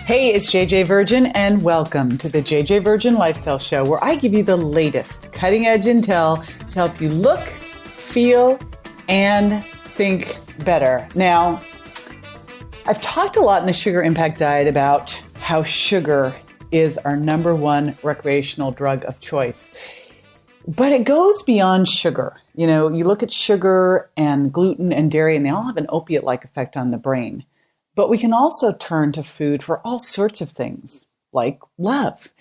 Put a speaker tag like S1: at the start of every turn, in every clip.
S1: Hey, it's JJ Virgin, and welcome to the JJ Virgin Lifestyle Show, where I give you the latest cutting edge intel to help you look, feel, and think better. Now, I've talked a lot in the Sugar Impact Diet about how sugar is our number one recreational drug of choice. But it goes beyond sugar. You know, you look at sugar and gluten and dairy, and they all have an opiate-like effect on the brain. But we can also turn to food for all sorts of things, like love.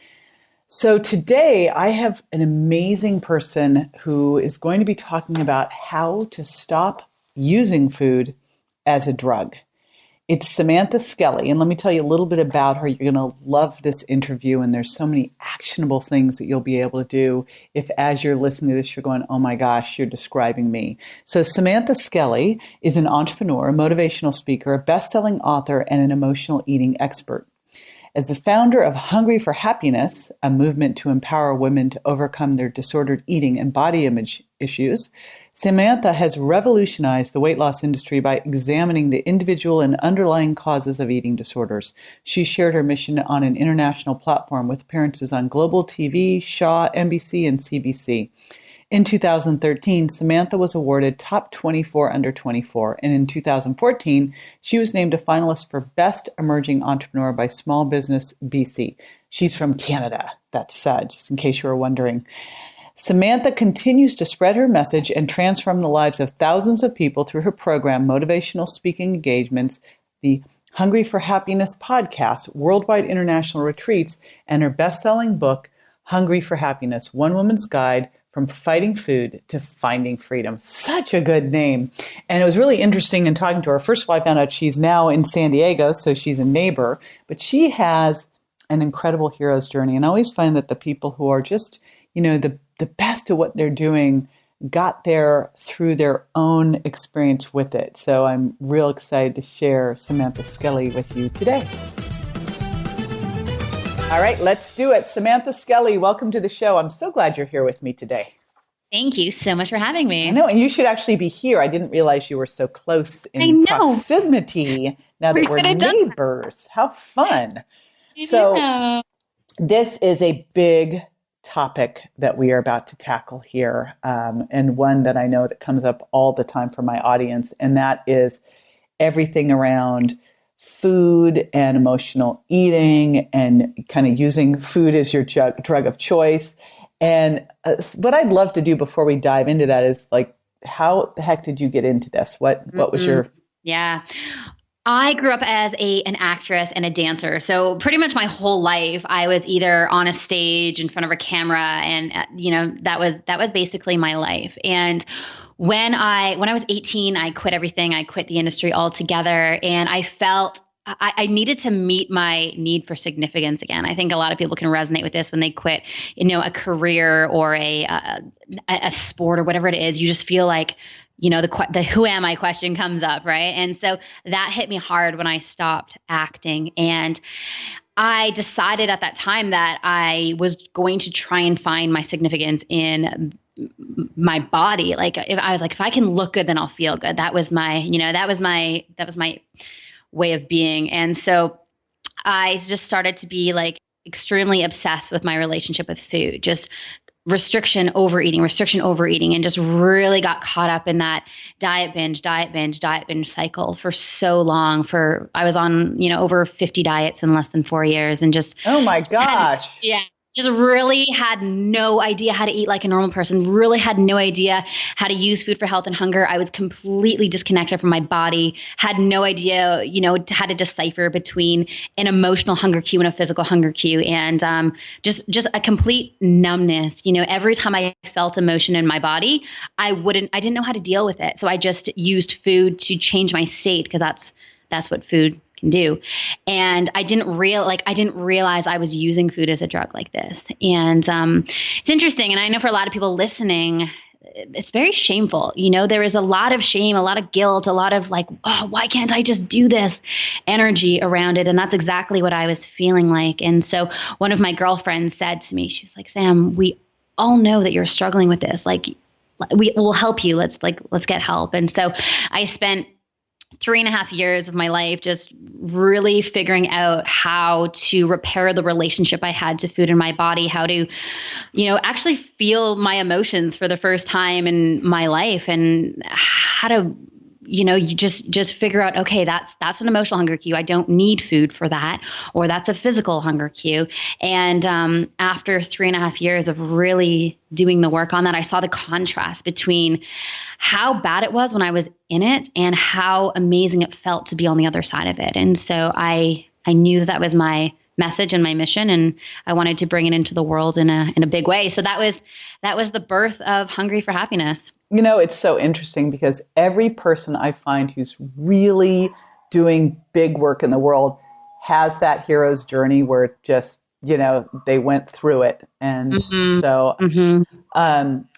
S1: So today I have an amazing person who is going to be talking about how to stop using food as a drug. It's Samantha Skelly, and let me tell you a little bit about her. You're going to love this interview, and there's so many actionable things that you'll be able to do if, as you're listening to this, you're going, oh my gosh, you're describing me. So Samantha Skelly is an entrepreneur, a motivational speaker, a best-selling author, and an emotional eating expert. As the founder of Hungry for Happiness, a movement to empower women to overcome their disordered eating and body image issues, Samantha has revolutionized the weight loss industry by examining the individual and underlying causes of eating disorders. She shared her mission on an international platform with appearances on Global TV, Shaw, NBC, and CBC. In 2013, Samantha was awarded Top 24 Under 24, and in 2014, she was named a finalist for Best Emerging Entrepreneur by Small Business BC. She's from Canada, that's just in case you were wondering. Samantha continues to spread her message and transform the lives of thousands of people through her program, Motivational Speaking Engagements, the Hungry for Happiness podcast, worldwide international retreats, and her best-selling book, Hungry for Happiness, One Woman's Guide from Fighting Food to Finding Freedom. Such a good name. And it was really interesting in talking to her. First of all, I found out she's now in San Diego, so she's a neighbor, but she has an incredible hero's journey. And I always find that the people who are just, you know, the best at what they're doing got there through their own experience with it. So I'm real excited to share Samantha Skelly with you today. All right, let's do it. Samantha Skelly, welcome to the show. I'm so glad you're here with me today.
S2: Thank you so much for having me.
S1: I know, and you should actually be here. I didn't realize you were so close in proximity now that we're neighbors. How fun. So this is a big topic that we are about to tackle here, and one that I know that comes up all the time for my audience, and that is everything around food and emotional eating and kind of using food as your drug of choice. And what I'd love to do before we dive into that is, like, how the heck did you get into this? What was your...
S2: Yeah. I grew up as an actress and a dancer. So pretty much my whole life, I was either on a stage in front of a camera, and that was basically my life. And when I was 18, I quit everything. I quit the industry altogether, and I felt I needed to meet my need for significance again. I think a lot of people can resonate with this when they quit, a career or a sport or whatever it is. You just feel like, the who am I question comes up, right? And so that hit me hard when I stopped acting. And I decided at that time that I was going to try and find my significance in my body. Like, if I can look good, then I'll feel good. That was my way of being. And so I just started to be like extremely obsessed with my relationship with food, just restriction, overeating, and just really got caught up in that diet binge cycle for so long. I was on, over 50 diets in less than 4 years, and just,
S1: oh my gosh.
S2: Just really had no idea how to eat like a normal person, really had no idea how to use food for health and hunger. I was completely disconnected from my body, had no idea, how to decipher between an emotional hunger cue and a physical hunger cue. And just a complete numbness. Every time I felt emotion in my body, I didn't know how to deal with it. So I just used food to change my state, because that's what food can do. And I didn't realize I was using food as a drug like this. And it's interesting. And I know for a lot of people listening, it's very shameful. There is a lot of shame, a lot of guilt, a lot of like, oh, why can't I just do this energy around it? And that's exactly what I was feeling like. And so one of my girlfriends said to me, she was like, Sam, we all know that you're struggling with this. Like, we will help you. Let's get help. And so I spent 3.5 years of my life just really figuring out how to repair the relationship I had to food in my body, how to, actually feel my emotions for the first time in my life, and how to, you just figure out, okay, that's an emotional hunger cue. I don't need food for that, or that's a physical hunger cue. And after 3.5 years of really doing the work on that, I saw the contrast between how bad it was when I was in it and how amazing it felt to be on the other side of it. And so I knew that was my message and my mission, and I wanted to bring it into the world in a big way. So that was the birth of Hungry for Happiness.
S1: It's so interesting because every person I find who's really doing big work in the world has that hero's journey where it just, they went through it. And so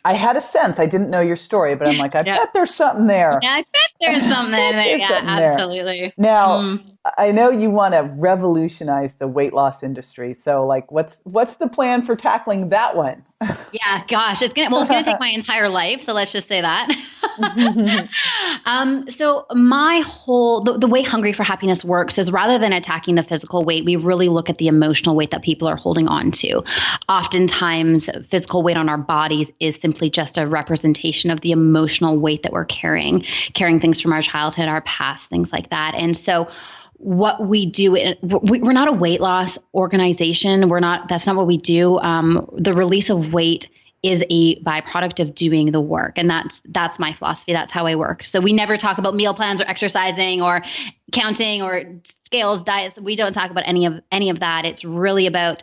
S1: I had a sense, I didn't know your story, but I'm like, I bet there's something there.
S2: Yeah, I bet there's something there. Yeah, absolutely.
S1: There. Now, I know you want to revolutionize the weight loss industry. So like, what's the plan for tackling that one?
S2: Yeah, gosh, it's gonna take my entire life. So let's just say that. So my the way Hungry for Happiness works is, rather than attacking the physical weight, we really look at the emotional weight that people are holding on to. Oftentimes, physical weight on our bodies is simply just a representation of the emotional weight that we're carrying things from our childhood, our past, things like that. And so what we do, we're not a weight loss organization. That's not what we do. The release of weight is a byproduct of doing the work. And that's my philosophy. That's how I work. So we never talk about meal plans or exercising or counting or scales, diets. We don't talk about any of that. It's really about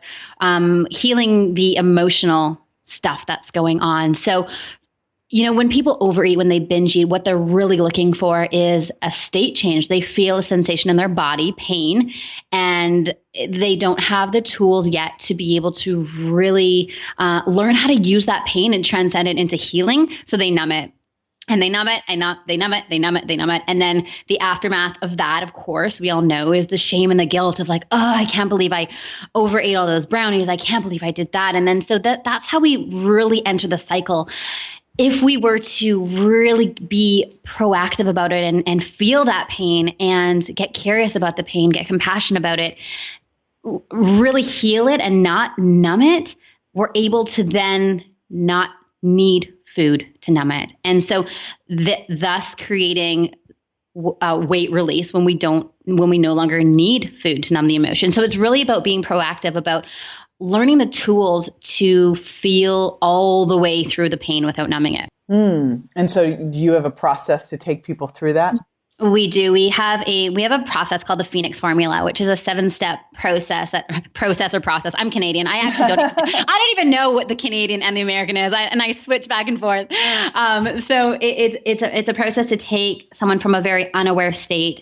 S2: healing the emotional stuff that's going on. So when people overeat, when they binge eat, what they're really looking for is a state change. They feel a sensation in their body, pain, and they don't have the tools yet to be able to really learn how to use that pain and transcend it into healing. So they numb it. And they numb it, and they numb it, they numb it, they numb it. And then the aftermath of that, of course, we all know, is the shame and the guilt of like, oh, I can't believe I overate all those brownies. I can't believe I did that. And then so that's how we really enter the cycle. If we were to really be proactive about it and feel that pain and get curious about the pain, get compassion about it, really heal it and not numb it, we're able to then not need food to numb it. And so thus creating weight release when we no longer need food to numb the emotion. So it's really about being proactive about learning the tools to feel all the way through the pain without numbing it.
S1: And so do you have a process to take people through that?
S2: We do. We have a process called the Phoenix Formula, which is a 7-step process. I'm Canadian. I actually don't even know what the Canadian and the American is. I switch back and forth. So it's a process to take someone from a very unaware state,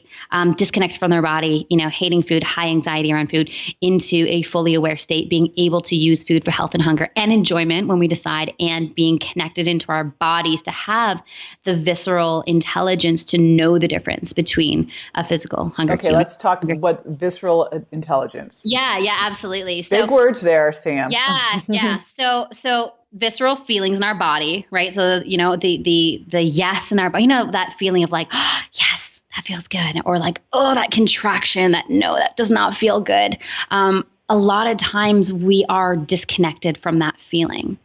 S2: disconnected from their body, hating food, high anxiety around food, into a fully aware state, being able to use food for health and hunger and enjoyment when we decide, and being connected into our bodies to have the visceral intelligence to know the difference between a physical hunger.
S1: Okay, let's talk what visceral intelligence.
S2: Yeah, absolutely.
S1: So, big words there, Sam.
S2: Yeah. So visceral feelings in our body, right? So the yes in our body, that feeling of like, oh, yes, that feels good, or like, oh, that contraction, that does not feel good. A lot of times we are disconnected from that feeling.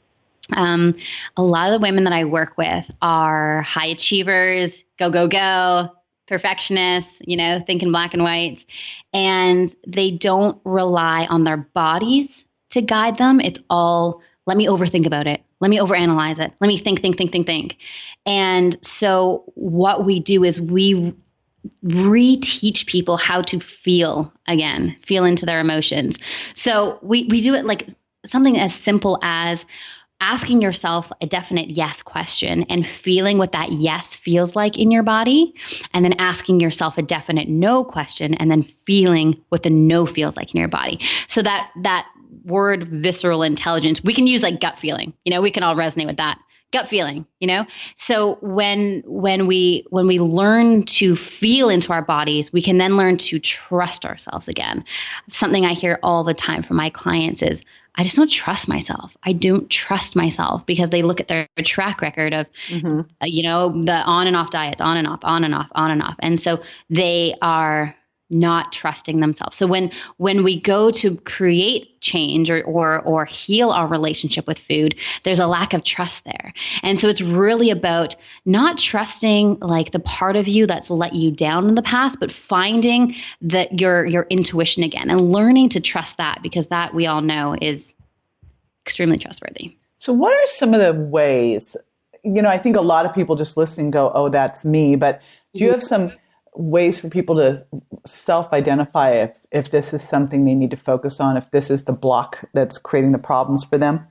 S2: A lot of the women that I work with are high achievers, go, perfectionists, think in black and whites, and they don't rely on their bodies to guide them. It's all, let me overthink about it. Let me overanalyze it. Let me think. And so what we do is we reteach people how to feel again, feel into their emotions. So we do it like something as simple as asking yourself a definite yes question and feeling what that yes feels like in your body, and then asking yourself a definite no question and then feeling what the no feels like in your body. So that word visceral intelligence, we can use like gut feeling, we can all resonate with that. Gut feeling, So when we learn to feel into our bodies, we can then learn to trust ourselves again. Something I hear all the time from my clients is, I just don't trust myself. I don't trust myself because they look at their track record of, the on and off diets, on and off, on and off, on and off. And so they are not trusting themselves. So when we go to create change or heal our relationship with food, there's a lack of trust there. And so it's really about not trusting like the part of you that's let you down in the past, but finding that your intuition again and learning to trust that, because that we all know is extremely trustworthy.
S1: So what are some of the ways, I think a lot of people just listening go, oh, that's me, but do you have some ways for people to self-identify if this is something they need to focus on, if this is the block that's creating the problems for them?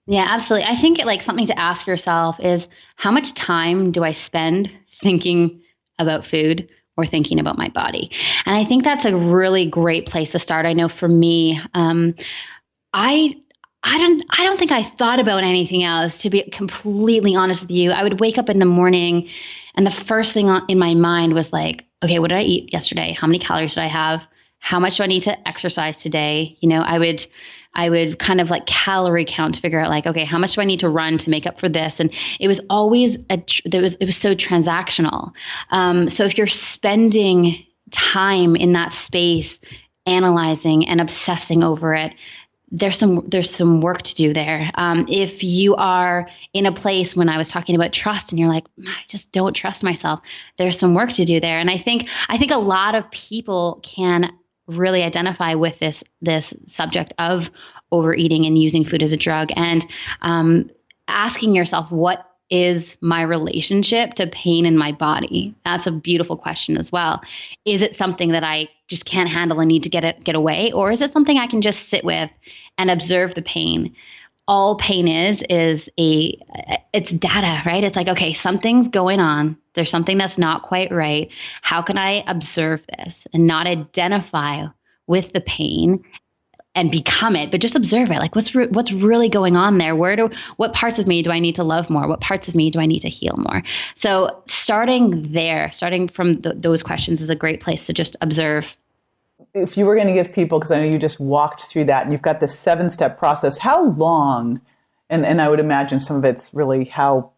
S2: Yeah, absolutely. I think like something to ask yourself is, how much time do I spend thinking about food or thinking about my body? And I think that's a really great place to start. I know for me, I don't think I thought about anything else, to be completely honest with you. I would wake up in the morning and the first thing in my mind was like, okay, what did I eat yesterday? How many calories did I have? How much do I need to exercise today? I would kind of like calorie count to figure out like, okay, how much do I need to run to make up for this? And it was always, it was so transactional. So if you're spending time in that space, analyzing and obsessing over it, there's some work to do there. If you are in a place when I was talking about trust and you're like, I just don't trust myself, there's some work to do there. And I think a lot of people can really identify with this subject of overeating and using food as a drug, and asking yourself, what is my relationship to pain in my body? That's a beautiful question as well. Is it something that I just can't handle and need to get away? Or is it something I can just sit with and observe the pain? All pain is it's data, right? It's like, okay, something's going on. There's something that's not quite right. How can I observe this and not identify with the pain and become it, but just observe it. Like what's really going on there? What parts of me do I need to love more? What parts of me do I need to heal more? So starting from those questions is a great place to just observe.
S1: If you were going to give people, because I know you just walked through that and you've got this 7-step process, how long, and I would imagine some of it's really how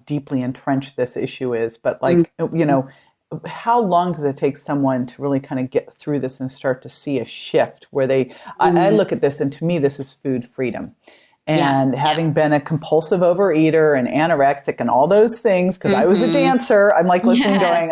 S1: deeply entrenched this issue is, but like, how long does it take someone to really kind of get through this and start to see a shift where I look at this, and to me, this is food freedom. And having been a compulsive overeater and anorexic and all those things, because I was a dancer, I'm like listening going,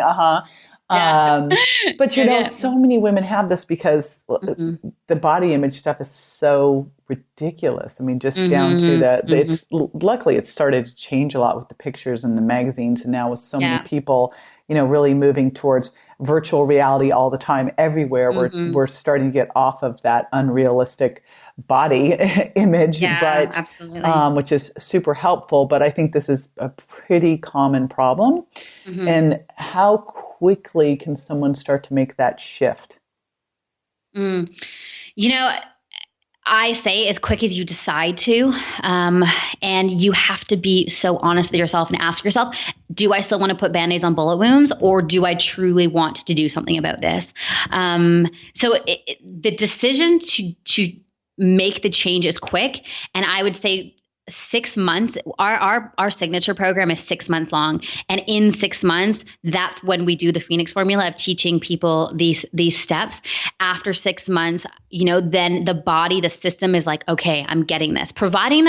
S1: but so many women have this because the body image stuff is so ridiculous. I mean, just down to it's luckily it started to change a lot with the pictures and the magazines, and now with so many people, really moving towards virtual reality all the time, everywhere. We're starting to get off of that unrealistic body image, but
S2: absolutely.
S1: Which is super helpful. But I think this is a pretty common problem. And how quickly can someone start to make that shift?
S2: I say as quick as you decide to, and you have to be so honest with yourself and ask yourself, do I still want to put Band-Aids on bullet wounds, or do I truly want to do something about this? So the decision to make the change is quick. And I would say 6 months, our signature program is 6 months long. And in 6 months, that's when we do the Phoenix formula of teaching people these steps. After 6 months, then the body, the system is like, okay, I'm getting this, providing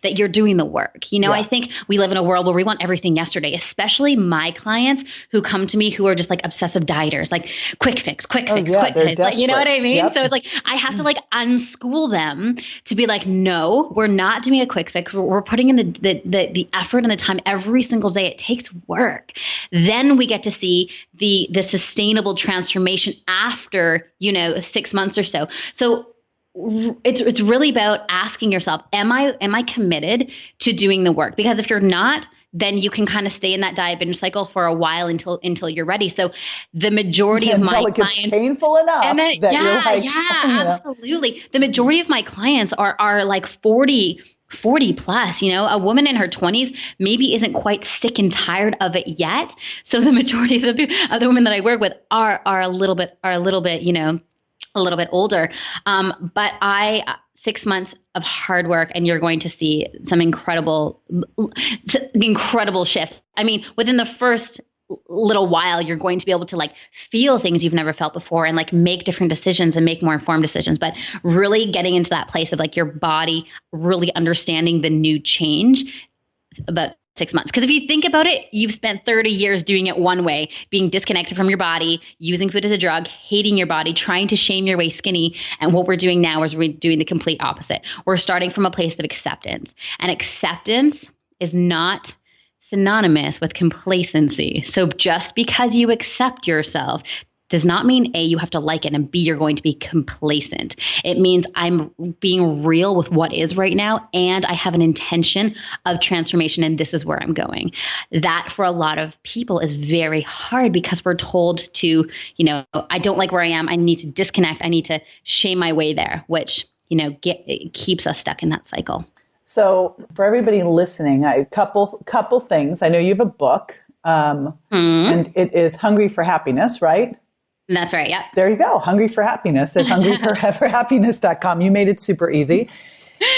S2: that you're doing the work. I think we live in a world where we want everything yesterday, especially my clients who come to me who are just like obsessive dieters, like quick fix. Like, you know what I mean? Yep. So it's like, I have to like unschool them to be like, no, we're not doing a quick fix. We're putting in the effort and the time every single day. It takes work. Then we get to see the sustainable transformation after, 6 months or so. So it's really about asking yourself, am I committed to doing the work? Because if you're not, then you can kind of stay in that diet binge cycle for a while until you're ready. So the majority of my clients,
S1: it gets painful enough.
S2: And then, absolutely. The majority of my clients are like 40 plus, a woman in her 20s maybe isn't quite sick and tired of it yet. So the majority of the women that I work with are a little bit, a little bit older. But 6 months of hard work and you're going to see some incredible shifts. I mean, within the first little while, you're going to be able to like feel things you've never felt before and like make different decisions and make more informed decisions. But really getting into that place of like your body really understanding the new change about 6 months. Because if you think about it, you've spent 30 years doing it one way, being disconnected from your body, using food as a drug, hating your body, trying to shame your way skinny. And what we're doing now is we're doing the complete opposite. We're starting from a place of acceptance. And acceptance is not synonymous with complacency. So just because you accept yourself does not mean A, you have to like it, and B, you're going to be complacent. It means I'm being real with what is right now, and I have an intention of transformation, and this is where I'm going. That for a lot of people is very hard because we're told to, I don't like where I am. I need to disconnect. I need to shame my way there, which, it keeps us stuck in that cycle.
S1: So for everybody listening, a couple things. I know you have a book, and it is Hungry for Happiness, right?
S2: That's right. Yeah.
S1: There you go. Hungry for Happiness at hungryforhappiness.com. You made it super easy.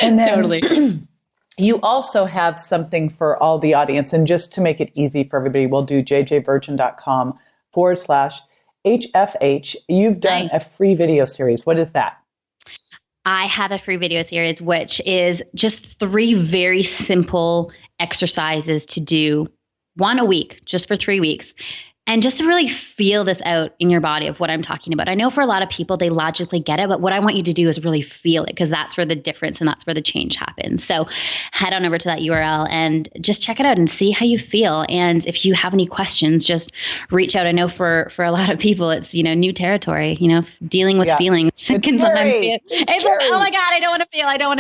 S1: And then
S2: totally.
S1: You also have something for all the audience. And just to make it easy for everybody, we'll do jjvirgin.com/HFH. You've done a free video series. What is that?
S2: I have a free video series, which is just 3 very simple exercises to do 1 a week, just for 3 weeks. And just to really feel this out in your body of what I'm talking about. I know for a lot of people, they logically get it, but what I want you to do is really feel it because that's where the difference and that's where the change happens. So head on over to that URL and just check it out and see how you feel. And if you have any questions, just reach out. I know for a lot of people, it's, new territory, dealing with feelings can sometimes be, it's like, oh my God, I don't want to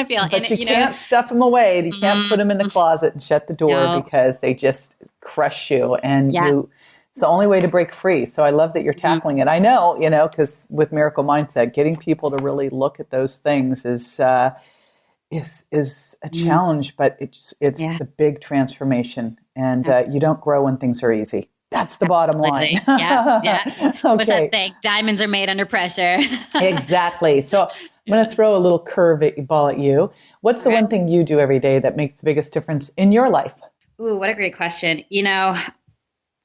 S2: feel.
S1: But and, you can't stuff them away. You can't put them in the closet and shut the door because they just crush you and it's the only way to break free. So I love that you're tackling it. I know, because with Miracle Mindset, getting people to really look at those things is a challenge, but it's the big transformation. And you don't grow when things are easy. That's the bottom line.
S2: Yeah.
S1: Okay.
S2: What's that saying? Diamonds are made under pressure.
S1: Exactly. So I'm going to throw a little curveball at you. What's the one thing you do every day that makes the biggest difference in your life?
S2: Ooh, what a great question.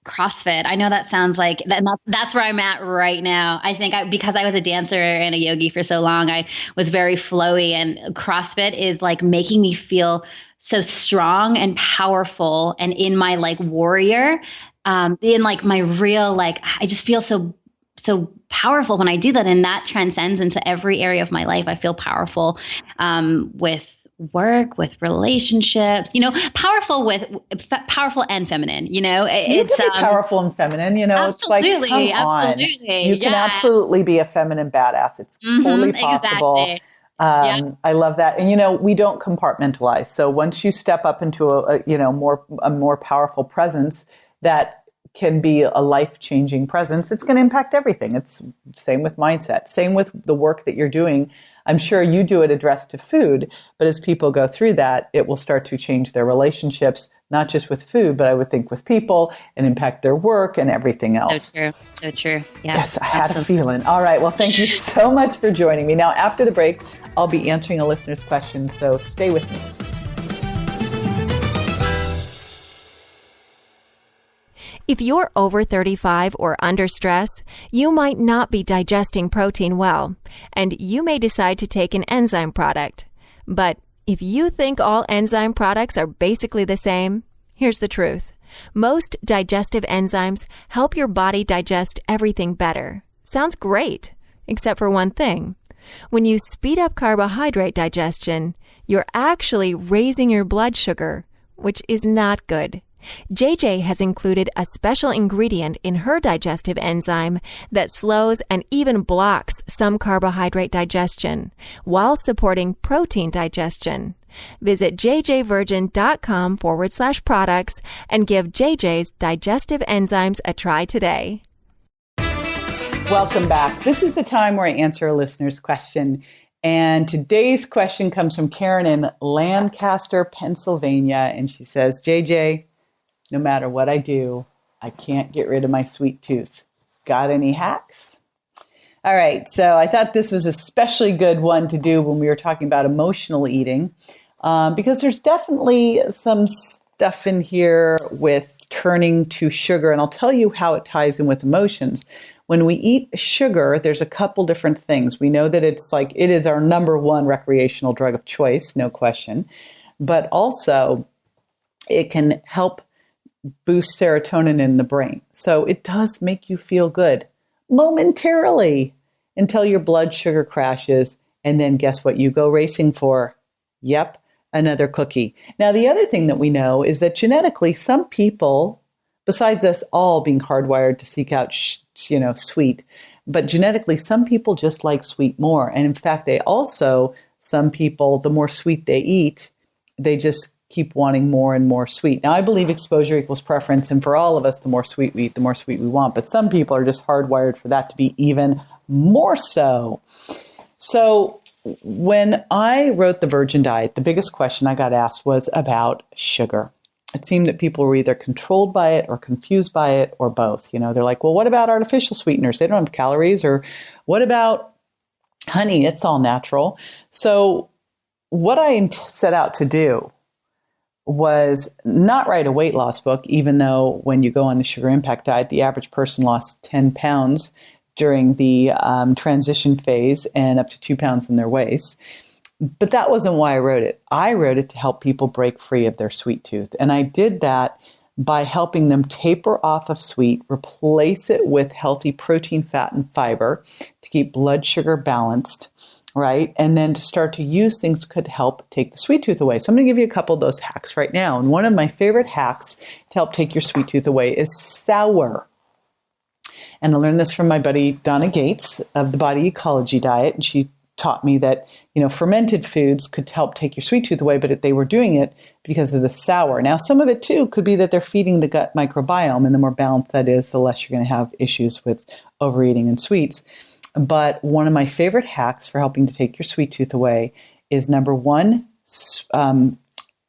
S2: CrossFit. I know that sounds like that's where I'm at right now. I think because I was a dancer and a yogi for so long, I was very flowy, and CrossFit is like making me feel so strong and powerful and in my like warrior, in like my real, like, I just feel so powerful when I do that. And that transcends into every area of my life. I feel powerful, with work, with relationships, powerful and feminine,
S1: it's can be powerful and feminine, it's like, come on. You can absolutely be a feminine badass. It's totally possible.
S2: Exactly.
S1: I love that. And, we don't compartmentalize. So once you step up into a more powerful presence that can be a life-changing presence, it's going to impact everything. It's same with mindset, same with the work that you're doing. I'm sure you do it addressed to food, but as people go through that, it will start to change their relationships, not just with food, but I would think with people and impact their work and everything else.
S2: So true. Yeah,
S1: yes, I had a feeling. All right. Well, thank you so much for joining me. Now, after the break, I'll be answering a listener's question, so stay with me.
S3: If you're over 35 or under stress, you might not be digesting protein well, and you may decide to take an enzyme product. But if you think all enzyme products are basically the same, here's the truth. Most digestive enzymes help your body digest everything better. Sounds great, except for one thing. When you speed up carbohydrate digestion, you're actually raising your blood sugar, which is not good. JJ has included a special ingredient in her digestive enzyme that slows and even blocks some carbohydrate digestion while supporting protein digestion. Visit jjvirgin.com/products and give JJ's digestive enzymes a try today.
S1: Welcome back. This is the time where I answer a listener's question. And today's question comes from Karen in Lancaster, Pennsylvania. And she says, JJ, no matter what I do, I can't get rid of my sweet tooth. Got any hacks? All right. So I thought this was a especially good one to do when we were talking about emotional eating, because there's definitely some stuff in here with turning to sugar. And I'll tell you how it ties in with emotions. When we eat sugar, there's a couple different things. We know that it is our number one recreational drug of choice, no question. But also, it can help boost serotonin in the brain. So it does make you feel good momentarily until your blood sugar crashes. And then guess what you go racing for? Yep, another cookie. Now, the other thing that we know is that genetically, some people, besides us all being hardwired to seek out, sweet, but genetically, some people just like sweet more. And in fact, some people, the more sweet they eat, they just keep wanting more and more sweet. Now, I believe exposure equals preference. And for all of us, the more sweet we eat, the more sweet we want. But some people are just hardwired for that to be even more so. So when I wrote The Virgin Diet, the biggest question I got asked was about sugar. It seemed that people were either controlled by it or confused by it or both. They're like, well, what about artificial sweeteners? They don't have calories. Or what about honey? It's all natural. So what I set out to do was not write a weight loss book, even though when you go on the sugar impact diet, the average person lost 10 pounds during the transition phase and up to 2 pounds in their waist. But that wasn't why I wrote it. I wrote it to help people break free of their sweet tooth. And I did that by helping them taper off of sweet, replace it with healthy protein, fat, and fiber to keep blood sugar balanced, right? And then to start to use things could help take the sweet tooth away. So I'm going to give you a couple of those hacks right now. And one of my favorite hacks to help take your sweet tooth away is sour. And I learned this from my buddy Donna Gates of the Body Ecology Diet. And she taught me that, fermented foods could help take your sweet tooth away, but they were doing it because of the sour. Now, some of it too could be that they're feeding the gut microbiome, and the more balanced that is, the less you're going to have issues with overeating and sweets. But one of my favorite hacks for helping to take your sweet tooth away is number one,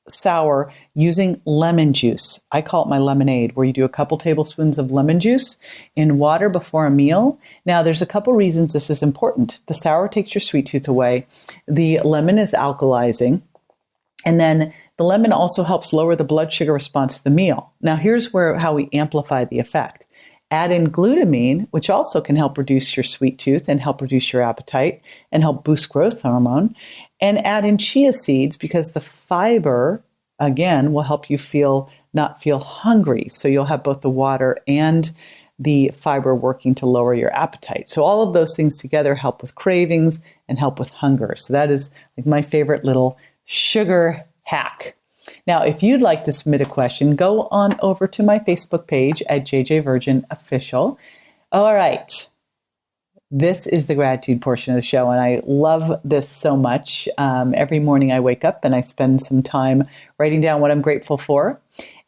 S1: sour, using lemon juice. I call it my lemonade, where you do a couple tablespoons of lemon juice in water before a meal. Now, there's a couple reasons this is important. The sour takes your sweet tooth away. The lemon is alkalizing. And then the lemon also helps lower the blood sugar response to the meal. Now, here's how we amplify the effect. Add in glutamine, which also can help reduce your sweet tooth and help reduce your appetite and help boost growth hormone. And add in chia seeds, because the fiber, again, will help you not feel hungry. So you'll have both the water and the fiber working to lower your appetite. So all of those things together help with cravings and help with hunger. So that is my favorite little sugar hack. Now, if you'd like to submit a question, go on over to my Facebook page at JJ Virgin Official. All right. This is the gratitude portion of the show, and I love this so much. Every morning I wake up and I spend some time writing down what I'm grateful for.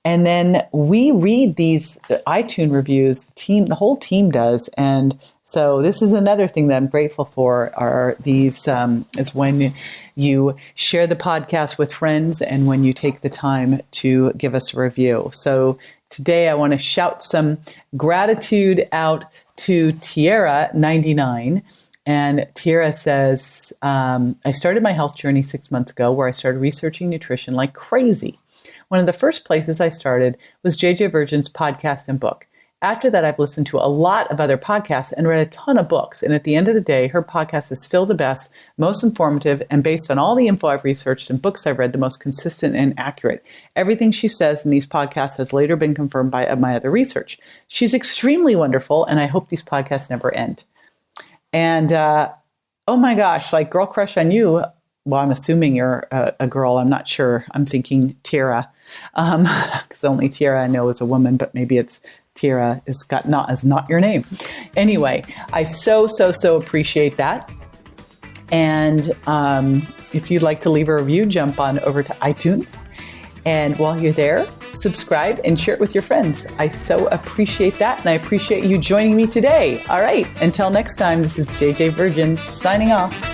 S1: And then we read these iTunes reviews, the whole team does. And so this is another thing that I'm grateful for is when you share the podcast with friends and when you take the time to give us a review. So today I want to shout some gratitude out to Tierra99. And Tierra says, I started my health journey 6 months ago, where I started researching nutrition like crazy. One of the first places I started was JJ Virgin's podcast and book. After that, I've listened to a lot of other podcasts and read a ton of books. And at the end of the day, her podcast is still the best, most informative, and based on all the info I've researched and books I've read, the most consistent and accurate. Everything she says in these podcasts has later been confirmed by my other research. She's extremely wonderful, and I hope these podcasts never end. And oh my gosh, girl crush on you. Well, I'm assuming you're a girl. I'm not sure. I'm thinking Tierra, because only Tierra I know is a woman, but maybe it's Tierra is not your name. Anyway, I so appreciate that. And if you'd like to leave a review, jump on over to iTunes. And while you're there, subscribe and share it with your friends. I so appreciate that. And I appreciate you joining me today. All right. Until next time, this is JJ Virgin signing off.